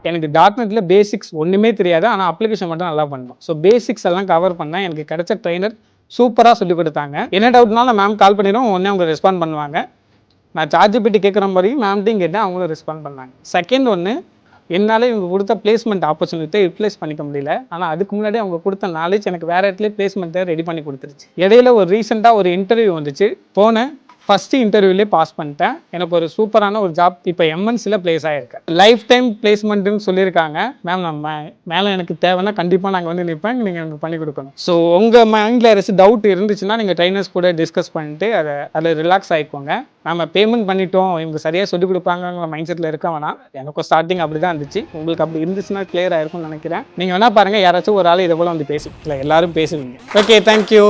எனக்கு டாட்நெட்டில் பேசிக்ஸ் ஒன்றுமே தெரியாது, ஆனால் அப்ளிகேஷன் மட்டும் நல்லா பண்ணணும். ஸோ பேசிக்ஸ் எல்லாம் கவர் பண்ணேன். எனக்கு கிடைச்ச ட்ரெயினர் சூப்பராக சொல்லிக் கொடுத்தாங்க. என்ன டவுட்னாலும் மேம் கால் பண்ணிடும், உடனே அவங்க ரெஸ்பாண்ட் பண்ணுவாங்க. நான் சார்ஜிபிடி கேட்குற மாதிரியும் மேம்கிட்டையும் கேட்டேன், அவங்களும் ரெஸ்பாண்ட் பண்ணாங்க. செகண்ட் ஒன்று, என்னால் இவங்க கொடுத்த பிளேஸ்மெண்ட் ஆப்பர்ச்சுனிட்டியை யூட்டிலைஸ் பண்ணிக்க முடியல. ஆனால் அதுக்கு முன்னாடி அவங்க கொடுத்த நாலேஜ் எனக்கு வேறு இடத்துல பிளேஸ்மெண்ட்டை ரெடி பண்ணி கொடுத்துருச்சு. இடையில ஒரு ரீசெண்டாக ஒரு இன்டர்வியூ வந்துச்சு, போனேன். ஃபஸ்ட்டு இன்டர்வியூலேயே பாஸ் பண்ணிட்டேன். எனக்கு ஒரு சூப்பரான ஒரு ஜாப் இப்போ எம்என்சியில் ப்ளேஸ் ஆகிருக்கேன். லைஃப் டைம் பிளேஸ்மெண்ட்டுன்னு சொல்லியிருக்காங்க. மேம் நம்ம மேலே எனக்கு தேவைன்னா கண்டிப்பாக நாங்கள் வந்து நிற்பேன், நீங்கள் எனக்கு பண்ணி கொடுக்கணும். ஸோ உங்கள் மைண்டில் ஏதாச்சும் டவுட் இருந்துச்சுன்னா நீங்கள் ட்ரைனர்ஸ் கூட டிஸ்கஸ் பண்ணிட்டு அதில் ரிலாக்ஸ் ஆகிக்கோங்க. நம்ம பேமெண்ட் பண்ணிட்டோம், இவங்க சரியாக சொல்லிக் கொடுப்பாங்கிற மைண்ட் செட்டில் இருக்க வேணாம். எனக்கும் ஸ்டார்டிங் அப்படி தான் இருந்துச்சு. உங்களுக்கு அப்படி இருந்துச்சுன்னா கிளியர் ஆகிருக்கும்னு நினைக்கிறேன். நீங்கள் வேணால் பாருங்கள், யாராச்சும் ஒரு ஆள் இதை போல் வந்து பேசி இல்லை எல்லாரும் பேசுவீங்க. Okay, thank you.